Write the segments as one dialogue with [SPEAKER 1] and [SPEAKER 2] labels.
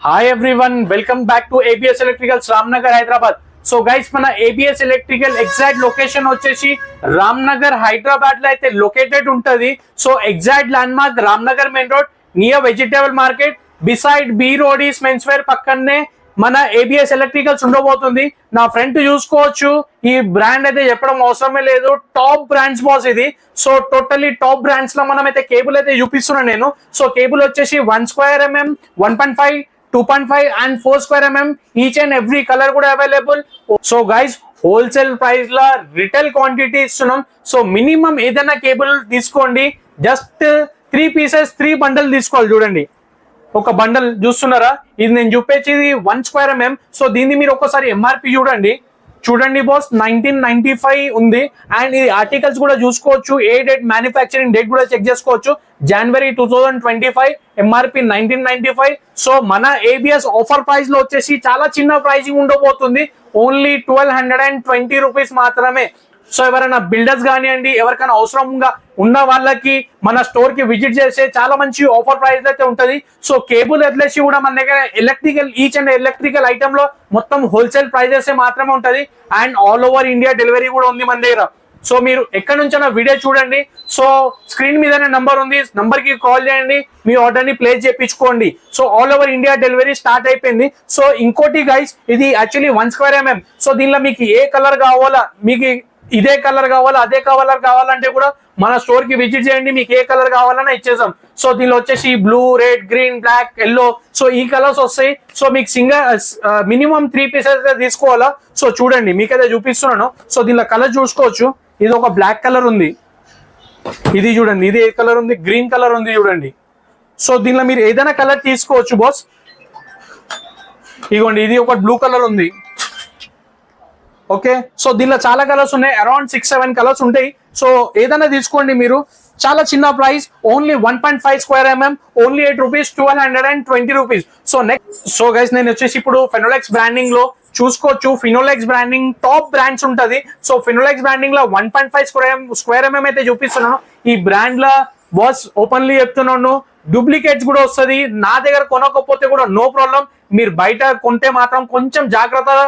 [SPEAKER 1] Hi everyone, welcome back to ABS electricals Ramnagar Hyderabad. So guys, మన ABS electrical exact location వచ్చేసి రామ్నగర్ హైదరాబాద్ లో అయితే located ఉంటది. So exact landmark Ramnagar main road near vegetable market beside B roadies men's wear పక్కనే మన ABS electricals ఉండబోతుంది. నా friend చూసుకోవచ్చు, ఈ బ్రాండ్ అయితే చెప్పడం అవసరమే లేదు, టాప్ బ్రాండ్స్ బాస్ ఇది. సో టోటల్లీ టాప్ బ్రాండ్స్ లో మనం అయితే కేబుల్ అయితే చూపిస్తున్నాను నేను. సో కేబుల్ వచ్చేసి 1 square mm, 1.5, 2.5 and 4 square mm, each and every colour కూడా available. So guys, wholesale price లా రిటైల్ క్వాంటిటీ ఇస్తున్నాం. సో మినిమం ఏదైనా కేబుల్ తీసుకోండి, జస్ట్ 3 pieces 3 bundle తీసుకోవాలి. చూడండి, ఒక బండల్ చూస్తున్నారా, ఇది నేను చూపించేది 1 square mm. సో దీన్ని మీరు ఒకసారి ఎంఆర్పి చూడండి బాస్, 1995 ఉంది. అండ్ ఇది ఆర్టికల్స్ కూడా చూసుకోవచ్చు, ఏ డేట్ మ్యానుఫ్యాక్చరింగ్ డేట్ కూడా చెక్ చేసుకోవచ్చు. January 2025, MRP 1995. సో మన ఏబిఎస్ ఆఫర్ ప్రైస్ లో వచ్చేసి చాలా చిన్న ప్రైజింగ్ ఉండబోతుంది, ఓన్లీ 1220 రూపీస్ మాత్రమే. సో ఎవరైనా బిల్డర్స్ కానివ్వండి, ఎవరికైనా అవసరంగా ఉన్న వాళ్ళకి మన స్టోర్ కి విజిట్ చేస్తే చాలా మంచి ఆఫర్ ప్రైస్ అయితే ఉంటది. సో కేబుల్ వదిలేసి కూడా మన దగ్గర electrical, each and electrical item లో మొత్తం హోల్సేల్ ప్రైజెస్ మాత్రమే ఉంటది. And all over India delivery కూడా ఉంది మన దగ్గర. సో మీరు ఎక్కడి నుంచైనా వీడియో చూడండి. సో స్క్రీన్ మీదనే నంబర్ ఉంది, నంబర్ కి కాల్ చేయండి, మీ ఆర్డర్ ని ప్లేస్ చేయించుకోండి. So all over India delivery start అయిపోయింది. సో ఇంకోటి గైస్, ఇది యాక్చువల్లీ 1 square mm. సో దీనిలో మీకు ఏ కలర్ కావాలా, మీకు ఇదే కలర్ కావాలా, అదే కలర్ కావాలంటే కూడా మన స్టోర్ కి విజిట్ చేయండి, మీకు ఏ కలర్ కావాలన్నా ఇచ్చేసాం. సో దీనిలో వచ్చేసి blue, red, green, black, yellow, so ఈ కలర్స్ వస్తాయి. సో మీకు మినిమం 3 pieces తీసుకోవాలా. సో చూడండి, మీకైతే చూపిస్తున్నాను. సో దీనిలో కలర్ చూసుకోవచ్చు, ఇది ఒక బ్లాక్ కలర్ ఉంది, ఇది చూడండి, ఇది ఏ కలర్ ఉంది, గ్రీన్ కలర్ ఉంది చూడండి. సో దీనిలో మీరు ఏదైనా కలర్ తీసుకోవచ్చు బాస్. ఇదిగోండి, ఇది ఒక బ్లూ కలర్ ఉంది. ఓకే, సో దీనిలో చాలా కలర్స్ ఉన్నాయి, అరౌండ్ 6-7 కలర్స్ ఉంటాయి. సో ఏదైనా తీసుకోండి మీరు, చాలా చిన్న price, only 1.5 square mm, only 8 rupees, 1220 rupees. So next, so guys నేను వచ్చేసి ఇప్పుడు ఫినోలెక్స్ బ్రాండింగ్ లో చూసుకోవచ్చు. ఫినోలెక్స్ బ్రాండింగ్ టాప్ బ్రాండ్స్ ఉంటది. సో ఫినోలెక్స్ బ్రాండింగ్ లో 1.5 square mm అయితే చూపిస్తున్నాను. ఈ బ్రాండ్ లో బాస్ ఓపెన్లీ చెప్తున్నాను, డూప్లికేట్స్ కూడా వస్తుంది. నా దగ్గర కొనకపోతే కూడా నో ప్రాబ్లం, మీరు బయట కొంటే మాత్రం కొంచెం జాగ్రత్తగా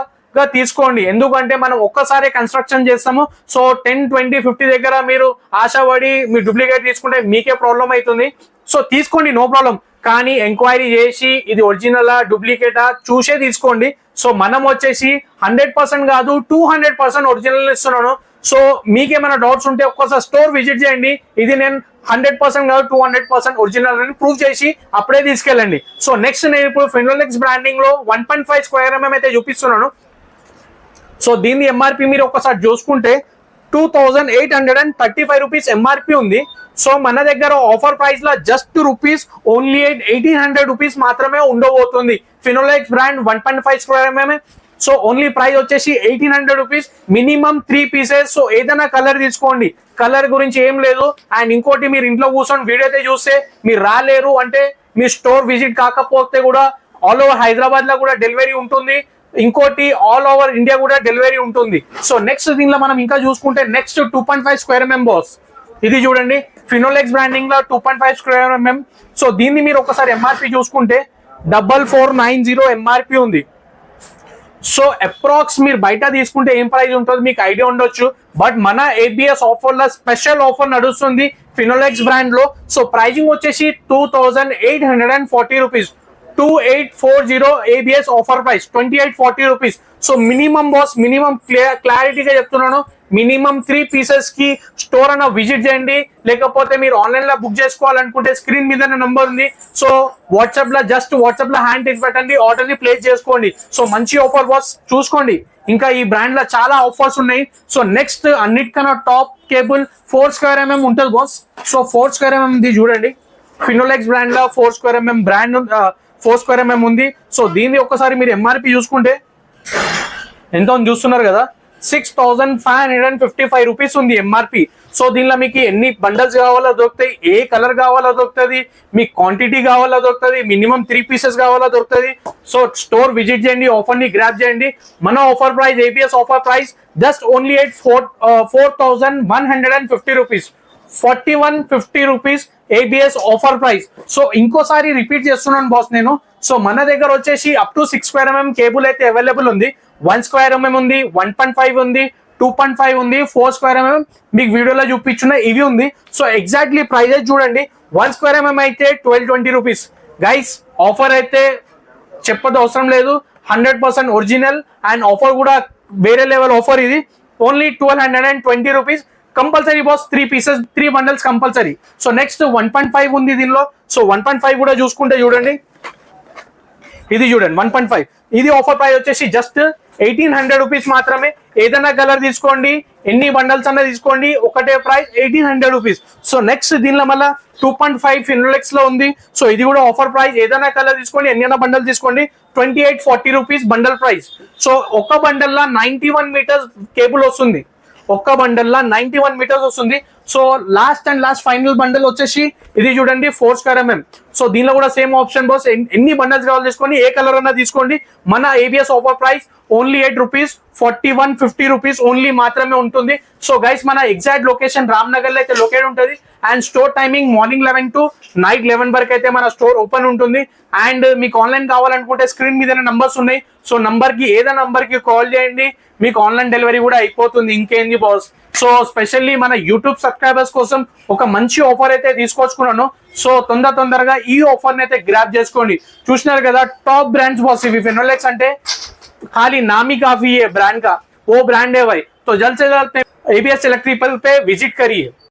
[SPEAKER 1] తీసుకోండి. ఎందుకంటే మనం ఒక్కసారి కన్స్ట్రక్షన్ చేస్తాము. సో 10, 20, 50 దగ్గర మీరు ఆశపడి మీరు డూప్లికేట్ తీసుకుంటే మీకే ప్రాబ్లం అవుతుంది. సో తీసుకోండి, నో ప్రాబ్లం, కానీ ఎంక్వైరీ చేసి ఇది ఒరిజినలా డూప్లికేటా చూసే తీసుకోండి. సో మనం వచ్చేసి 100% కాదు, 200% ఒరిజినల్ ఇస్తున్నాను. సో మీకేమైనా డౌట్స్ ఉంటే ఒక్కసారి స్టోర్ విజిట్ చేయండి. ఇది నేను 100% కాదు, 200% ఒరిజినల్ అని ప్రూవ్ చేసి అప్పుడే తీసుకెళ్ళండి. సో నెక్స్ట్ నేను ఇప్పుడు ఫినోలెక్స్ బ్రాండింగ్ లో 1.5 square mm అయితే చూపిస్తున్నాను. సో దీని ఎంఆర్పి మీరు ఒకసారి చూసుకుంటే 2835 రూపీస్ ఎంఆర్పి ఉంది. సో మన దగ్గర ఆఫర్ ప్రైస్ లో జస్ట్ రూపీస్ ఓన్లీ 1800 రూపీస్ మాత్రమే ఉండబోతుంది. Finolex brand 1.5 square mm. So only price వచ్చేసి 1800 రూపీస్, మినిమం 3 pieces. సో ఏదైనా కలర్ తీసుకోండి, కలర్ గురించి ఏం లేదు. అండ్ ఇంకోటి, మీరు ఇంట్లో కూర్చొని వీడియో అయితే చూస్తే మీరు రాలేరు అంటే మీ స్టోర్ విజిట్ కాకపోతే కూడా ఆల్ ఓవర్ హైదరాబాద్ లో కూడా డెలివరీ ఉంటుంది. ఇంకోటి, ఆల్ ఓవర్ ఇండియా కూడా డెలివరీ ఉంటుంది. సో నెక్స్ట్ దీనిలో మనం ఇంకా చూసుకుంటే నెక్స్ట్ 2.5 square mm బాస్, ఇది చూడండి, ఫినోలెక్స్ బ్రాండింగ్ లో 2.5 square mm. సో దీన్ని మీరు ఒకసారి ఎంఆర్పి చూసుకుంటే 4490 ఎంఆర్పి ఉంది. సో అప్రాక్స్ మీరు బయట తీసుకుంటే ఏం ప్రైస్ ఉంటుందో మీకు ఐడియా ఉండొచ్చు, బట్ మన ఏబిఎస్ ఆఫర్ లో స్పెషల్ ఆఫర్ నడుస్తుంది ఫినోలెక్స్ బ్రాండ్ లో. సో ప్రైజింగ్ వచ్చేసి 2840 rupees, 2840 ABS offer price 2840 rupees. So minimum boss, minimum క్లారిటీగా చెప్తున్నాను, మినిమం 3 pieces కి స్టోర్ అన్న విజిట్ చేయండి. లేకపోతే మీరు ఆన్లైన్ లో బుక్ చేసుకోవాలనుకుంటే స్క్రీన్ మీద నెంబర్ ఉంది. సో వాట్సాప్ లో హ్యాండ్ ఇచ్చి పెట్టండి, ఆర్డర్ ని ప్లేస్ చేసుకోండి. సో మంచి ఆఫర్ బాస్, చూసుకోండి. ఇంకా ఈ బ్రాండ్ లో చాలా ఆఫర్స్ ఉన్నాయి. సో నెక్స్ట్ అన్నిటికన్నా టాప్ కేబుల్ 4 square mm ఉంటుంది boss. So 4 square mm the చూడండి, ఫినోలెక్స్ బ్రాండ్ లో 4 square mm brand 4 square mm ఉంది. సో దీన్ని ఒక్కసారి మీరు ఎంఆర్పి చూసుకుంటే ఎంత ఉంది చూస్తున్నారు కదా, 6555 రూపీస్ ఉంది ఎంఆర్పి. సో దీనిలో మీకు ఎన్ని బండల్స్ కావాలో దొరుకుతాయి, ఏ కలర్ కావాలో దొరుకుతుంది, మీకు క్వాంటిటీ కావాలో దొరుకుతుంది, మినిమం 3 pieces కావాలో దొరుకుతుంది. సో స్టోర్ విజిట్ చేయండి, ఆఫర్ ని గ్రాప్ చేయండి. మన offer price, ABS offer price just only 4150 rupees, 4150 rupees ABS offer price. So ఇంకోసారి రిపీట్ చేస్తున్నాను బాస్ నేను. సో మన దగ్గర వచ్చేసి up to 6 square MM cable అయితే అవైలబుల్ ఉంది. 1 స్క్వేర్ ఎంఎం ఉంది, 1.5 ఉంది, 2.5 ఉంది, 4 స్క్వేర్ ఎంఎం మీకు వీడియోలో చూపించున్న ఇవి ఉంది. సో ఎగ్జాక్ట్లీ ప్రైజెస్ చూడండి. 1 స్క్వేర్ ఎంఎం అయితే 1220 రూపీస్ గైస్. ఆఫర్ అయితే చెప్పదు అవసరం లేదు, 100% ఒరిజినల్ అండ్ ఆఫర్ కూడా వేరే లెవెల్ ఆఫర్ ఇది. Only 1220 rupees compulsory boss. 3 pieces 3 bundles compulsory. So next 1.5 ఉంది దీనిలో. సో 1.5 కూడా చూసుకుంటే చూడండి, ఇది చూడండి 1.5. ఇది ఆఫర్ ప్రైస్ వచ్చేసి జస్ట్ 1800 రూపీస్ మాత్రమే. ఏదైనా కలర్ తీసుకోండి, ఎన్ని బండల్స్ అన్నా తీసుకోండి, ఒకటే ప్రైస్ 1800 రూపీస్. సో నెక్స్ట్ దీనిలో మళ్ళీ 2.5 ఫినోలెక్స్ లో ఉంది. సో ఇది కూడా ఆఫర్ ప్రైస్. ఏదైనా కలర్ తీసుకోండి, ఎన్నైనా బండల్ తీసుకోండి, 2840 రూపీస్ బండల్ ప్రైస్. సో ఒక్క బండల్ లా 91 మీటర్స్ కేబుల్ వస్తుంది. ఒక్క బండల్ లా 91 మీటర్స్ వస్తుంది. సో లాస్ట్ ఫైనల్ బండల్ వచ్చేసి ఇది చూడండి 4 స్క్వేర్ ఎంఎం. సో దీనిలో కూడా సేమ్ ఆప్షన్ బాస్. ఎన్ని బండల్స్ కావాలి తీసుకోండి, ఏ కలర్ అన్నా తీసుకోండి. మన ABS offer price only 8 rupees, 4150 rupees only మాత్రమే ఉంటుంది. సో గైస్ మన ఎగ్జాక్ట్ లొకేషన్ రామ్ నగర్ లో అయితే లొకేట్ ఉంటుంది. And store timing morning 11 to night 11 వరకు అయితే మన స్టోర్ ఓపెన్ ఉంటుంది. అండ్ మీకు ఆన్లైన్ కావాలనుకుంటే స్క్రీన్ మీద నంబర్స్ ఉన్నాయి. సో నంబర్ కి ఏదైనా నంబర్ కి కాల్ చేయండి, మీకు ఆన్లైన్ డెలివరీ కూడా అయిపోతుంది. ఇంకేంది బాస్. సో స్పెషల్లీ మన యూట్యూబ్ సబ్స్క్రైబర్స్ కోసం ఒక మంచి ఆఫర్ అయితే తీసుకొచ్చుకున్నాను. సో తొందరగా ఈ ఆఫర్ ని అయితే గ్రాప్ చేసుకోండి. చూసినారు కదా టాప్ బ్రాండ్స్ బాస్ ఇవి. ఫినోలెక్స్ అంటే खाली नाम ही काफी है ब्रांड का, वो ब्रांड है भाई. तो जल्द से जल्द एबीएस इलेक्ट्रिकल पे विजिट करिए.